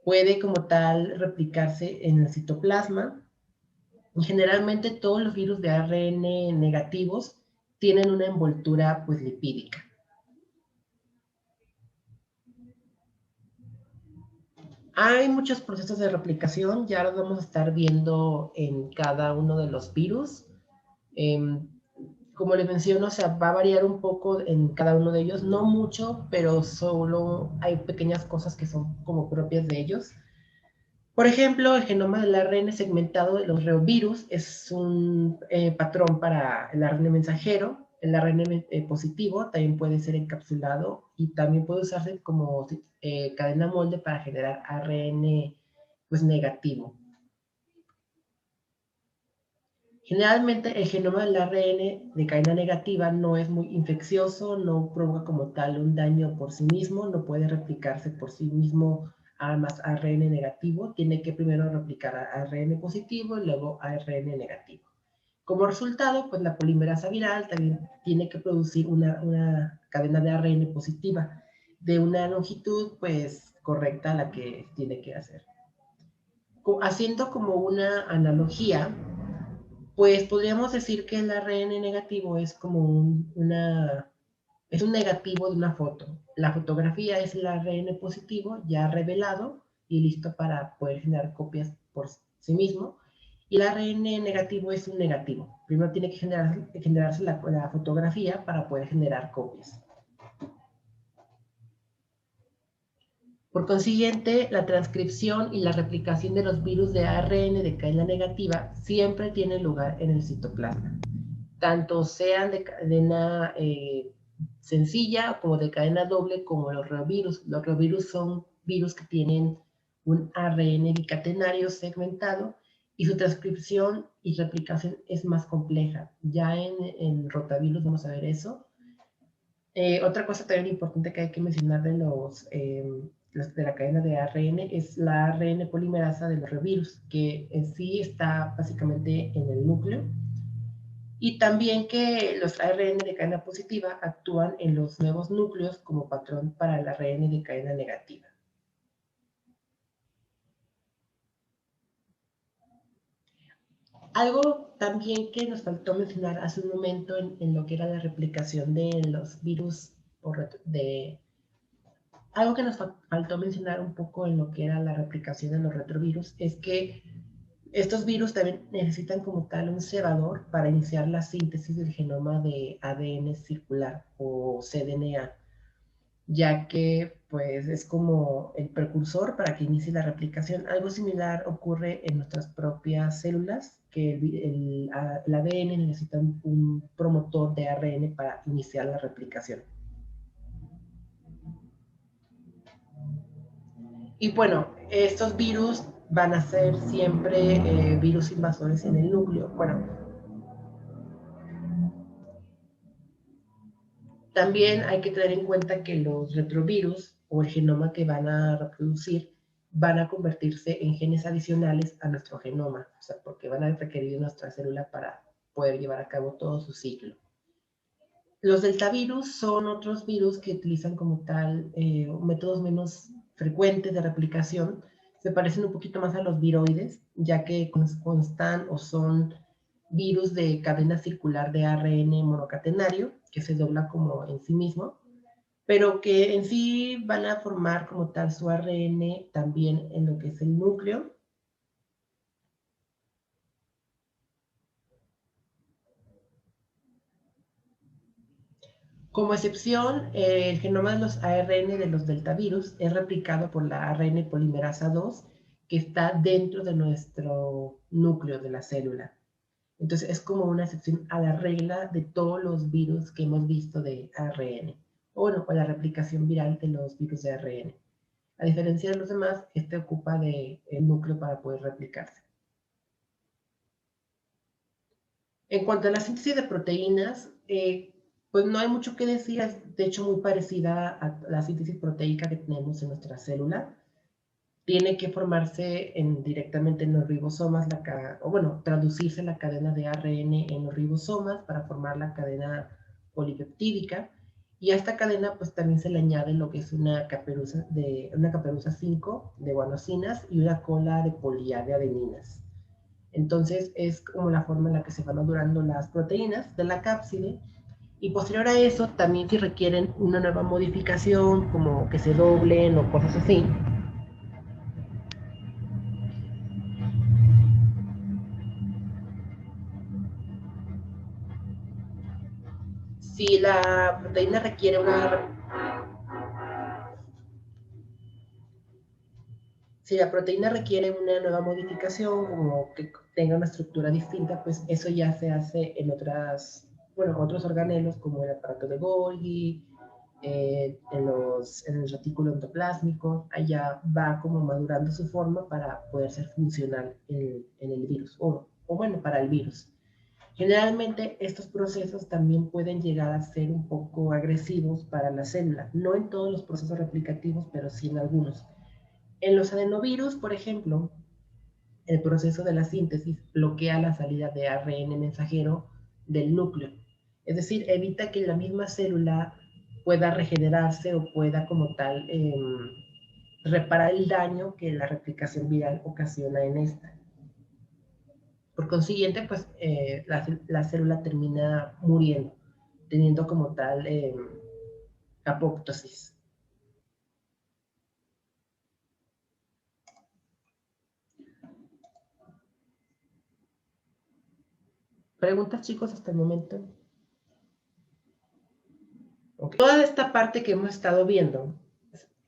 puede como tal replicarse en el citoplasma. Y generalmente todos los virus de ARN negativos tienen una envoltura pues lipídica. Hay muchos procesos de replicación, ya los vamos a estar viendo en cada uno de los virus. Como les menciono, o sea, va a variar un poco en cada uno de ellos, no mucho, pero solo hay pequeñas cosas que son como propias de ellos. Por ejemplo, el genoma del ARN segmentado de los reovirus es un patrón para el ARN mensajero. El ARN positivo también puede ser encapsulado y también puede usarse como cadena molde para generar ARN pues, negativo. Generalmente el genoma del ARN de cadena negativa no es muy infeccioso, no provoca como tal un daño por sí mismo, no puede replicarse por sí mismo a más ARN negativo, tiene que primero replicar a ARN positivo y luego ARN negativo. Como resultado, pues la polimerasa viral también tiene que producir una cadena de ARN positiva de una longitud pues correcta a la que tiene que hacer. Haciendo como una analogía, pues podríamos decir que el ARN negativo es como es un negativo de una foto. La fotografía es el ARN positivo ya revelado y listo para poder generar copias por sí mismo. Y el ARN negativo es un negativo. Primero tiene que generarse la fotografía para poder generar copias. Por consiguiente, la transcripción y la replicación de los virus de ARN de cadena negativa siempre tiene lugar en el citoplasma. Tanto sean de cadena sencilla como de cadena doble como los reovirus. Los reovirus son virus que tienen un ARN bicatenario segmentado y su transcripción y replicación es más compleja. Ya en rotavirus vamos a ver eso. Otra cosa también importante que hay que mencionar de de la cadena de ARN es la ARN polimerasa de los revirus, que en sí está básicamente en el núcleo. Y también que los ARN de cadena positiva actúan en los nuevos núcleos como patrón para el ARN de cadena negativa. Algo también que nos faltó mencionar hace un momento en lo que era la replicación de los virus, algo que nos faltó mencionar un poco en lo que era la replicación de los retrovirus es que estos virus también necesitan como tal un cebador para iniciar la síntesis del genoma de ADN circular o cDNA, ya que pues es como el precursor para que inicie la replicación. Algo similar ocurre en nuestras propias células, que el ADN necesita un promotor de ARN para iniciar la replicación. Y bueno, estos virus van a ser siempre virus invasores en el núcleo. Bueno, también hay que tener en cuenta que los retrovirus o el genoma que van a reproducir van a convertirse en genes adicionales a nuestro genoma, o sea, porque van a requerir nuestra célula para poder llevar a cabo todo su ciclo. Los deltavirus son otros virus que utilizan como tal métodos menos frecuentes de replicación. Se parecen un poquito más a los viroides, ya que constan o son virus de cadena circular de ARN monocatenario, que se dobla como en sí mismo, pero que en sí van a formar como tal su ARN también en lo que es el núcleo. Como excepción, el genoma de los ARN de los deltavirus es replicado por la ARN polimerasa 2, que está dentro de nuestro núcleo de la célula. Entonces es como una excepción a la regla de todos los virus que hemos visto de ARN, o bueno, con la replicación viral de los virus de ARN. A diferencia de los demás, este ocupa del núcleo para poder replicarse. En cuanto a la síntesis de proteínas, pues no hay mucho que decir, es de hecho muy parecida a la síntesis proteica que tenemos en nuestra célula. Tiene que formarse directamente en los ribosomas, o bueno, traducirse la cadena de ARN en los ribosomas para formar la cadena polipeptídica. Y a esta cadena pues también se le añade lo que es una caperuza 5 de guanosinas y una cola de poliA de adeninas. Entonces es como la forma en la que se van madurando las proteínas de la cápside. Y posterior a eso, también si requieren una nueva modificación, como que se doblen o cosas así, si la proteína requiere una nueva modificación, como que tenga una estructura distinta, pues eso ya se hace en otros organelos, como el aparato de Golgi, en el retículo endoplásmico. Allá va como madurando su forma para poder ser funcional en el virus, o bueno, para el virus. Generalmente estos procesos también pueden llegar a ser un poco agresivos para la célula, no en todos los procesos replicativos, pero sí en algunos. En los adenovirus, por ejemplo, el proceso de la síntesis bloquea la salida de ARN mensajero del núcleo. Es decir, evita que la misma célula pueda regenerarse o pueda como tal reparar el daño que la replicación viral ocasiona en esta. Por consiguiente, pues la célula termina muriendo, teniendo como tal apoptosis. ¿Preguntas, chicos, hasta el momento? Okay. Toda esta parte que hemos estado viendo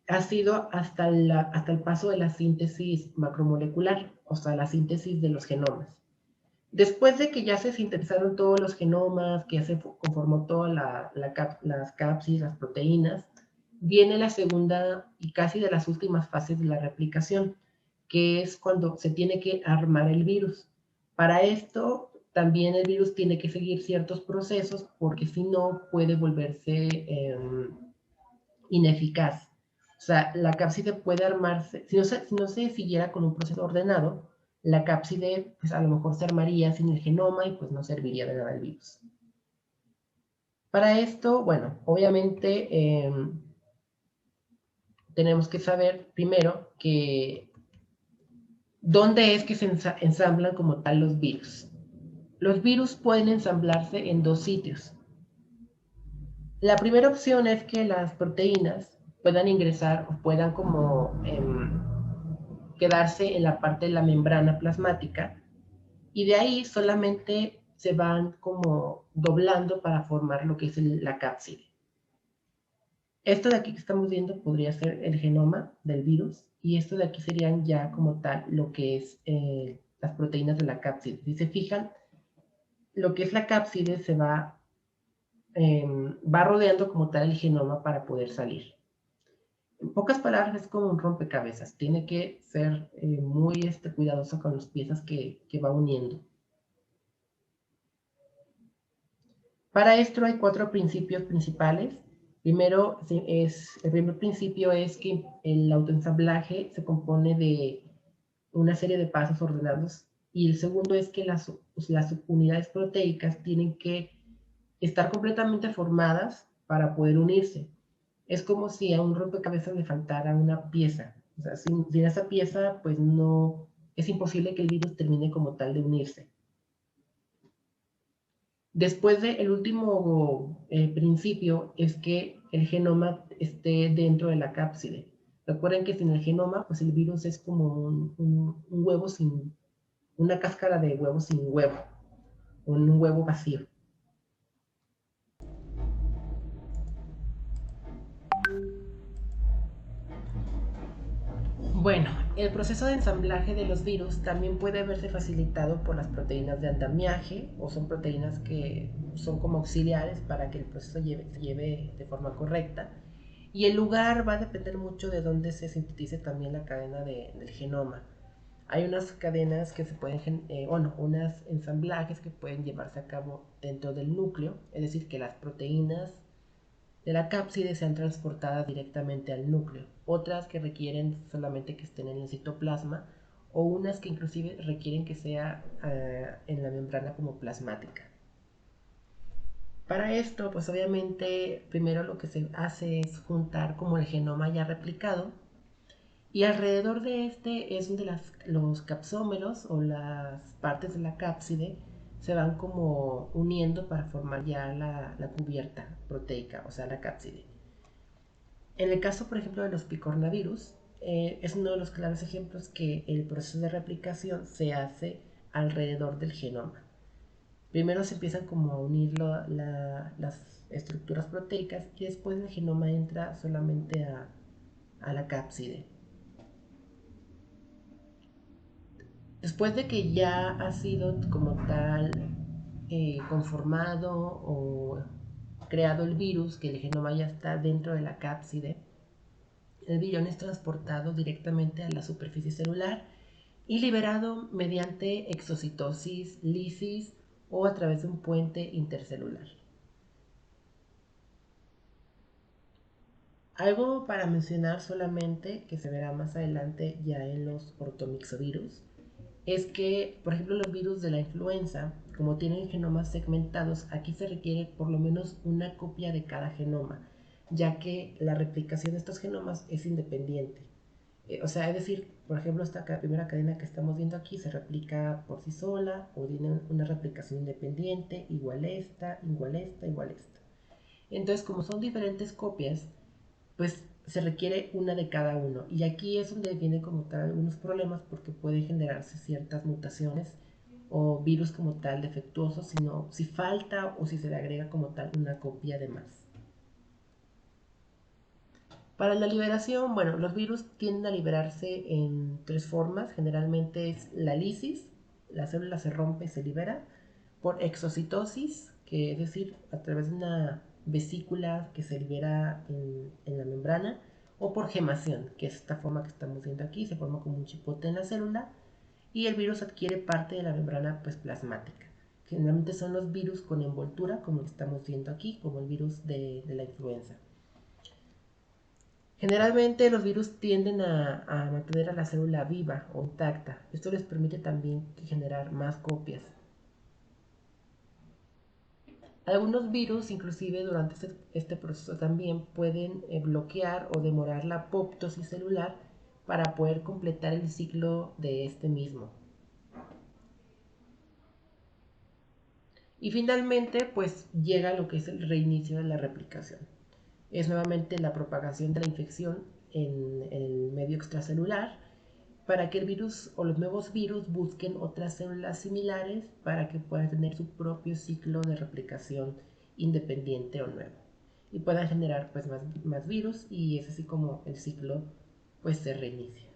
ha sido hasta el paso de la síntesis macromolecular, o sea, la síntesis de los genomas. Después de que ya se sintetizaron todos los genomas, que ya se conformó todas las cápsides, las proteínas, viene la segunda y casi de las últimas fases de la replicación, que es cuando se tiene que armar el virus. Para esto, también el virus tiene que seguir ciertos procesos, porque si no puede volverse ineficaz. O sea, la cápside puede armarse, si no se siguiera con un proceso ordenado, la cápside pues a lo mejor se armaría sin el genoma y pues no serviría de nada el virus. Para esto, bueno, obviamente tenemos que saber primero que dónde es que se ensamblan como tal los virus. Los virus pueden ensamblarse en dos sitios. La primera opción es que las proteínas puedan ingresar o puedan como quedarse en la parte de la membrana plasmática y de ahí solamente se van como doblando para formar lo que es la cápside. Esto de aquí que estamos viendo podría ser el genoma del virus y esto de aquí serían ya como tal lo que es las proteínas de la cápside. Si se fijan, lo que es la cápside se va rodeando como tal el genoma para poder salir. En pocas palabras, es como un rompecabezas. Tiene que ser muy cuidadoso con las piezas que va uniendo. Para esto hay 4 principios principales. El primer principio es que el autoensamblaje se compone de una serie de pasos ordenados. Y el segundo es que las unidades proteicas tienen que estar completamente formadas para poder unirse. Es como si a un rompecabezas le faltara una pieza. O sea, sin esa pieza, pues no, es imposible que el virus termine como tal de unirse. Después el último principio es que el genoma esté dentro de la cápside. Recuerden que sin el genoma, pues el virus es como un huevo sin, una cáscara de huevo sin huevo, un huevo vacío. Bueno, el proceso de ensamblaje de los virus también puede verse facilitado por las proteínas de andamiaje, o son proteínas que son como auxiliares para que el proceso se lleve de forma correcta. Y el lugar va a depender mucho de dónde se sintetice también la cadena del genoma. Hay unas cadenas que se pueden, unos ensamblajes que pueden llevarse a cabo dentro del núcleo, es decir, que las proteínas de la cápside sean transportadas directamente al núcleo, otras que requieren solamente que estén en el citoplasma, o unas que inclusive requieren que sea en la membrana como plasmática. Para esto, pues obviamente, primero lo que se hace es juntar como el genoma ya replicado, y alrededor de este es donde los capsómeros o las partes de la cápside se van como uniendo para formar ya la cubierta proteica, o sea, la cápside. En el caso, por ejemplo, de los picornavirus, es uno de los claros ejemplos que el proceso de replicación se hace alrededor del genoma. Primero se empiezan como a unir las estructuras proteicas y después el genoma entra solamente a la cápside. Después de que ya ha sido como tal conformado o creado el virus, que el genoma ya está dentro de la cápside, el virión es transportado directamente a la superficie celular y liberado mediante exocitosis, lisis o a través de un puente intercelular. Algo para mencionar solamente, que se verá más adelante ya en los ortomixovirus, es que, por ejemplo, los virus de la influenza, como tienen genomas segmentados, aquí se requiere por lo menos una copia de cada genoma, ya que la replicación de estos genomas es independiente. O sea, es decir, por ejemplo, esta primera cadena que estamos viendo aquí se replica por sí sola o tiene una replicación independiente, igual esta, igual esta, igual esta. Entonces, como son diferentes copias, pues se requiere una de cada uno. Y aquí es donde vienen como tal algunos problemas porque pueden generarse ciertas mutaciones o virus como tal defectuosos, si falta o si se le agrega como tal una copia de más. Para la liberación, bueno, los virus tienden a liberarse en tres formas. Generalmente es la lisis, la célula se rompe y se libera, por exocitosis, que es decir, a través de una vesícula que se libera en la membrana, o por gemación, que es esta forma que estamos viendo aquí, se forma como un chipote en la célula y el virus adquiere parte de la membrana pues, plasmática. Generalmente son los virus con envoltura, como lo estamos viendo aquí, como el virus de la influenza. Generalmente los virus tienden a mantener a la célula viva o intacta. Esto les permite también generar más copias. Algunos virus, inclusive durante este proceso también, pueden bloquear o demorar la apoptosis celular para poder completar el ciclo de este mismo. Y finalmente, pues llega lo que es el reinicio de la replicación. Es nuevamente la propagación de la infección en el medio extracelular para que el virus o los nuevos virus busquen otras células similares para que puedan tener su propio ciclo de replicación independiente o nuevo y puedan generar pues más virus y es así como el ciclo pues se reinicia.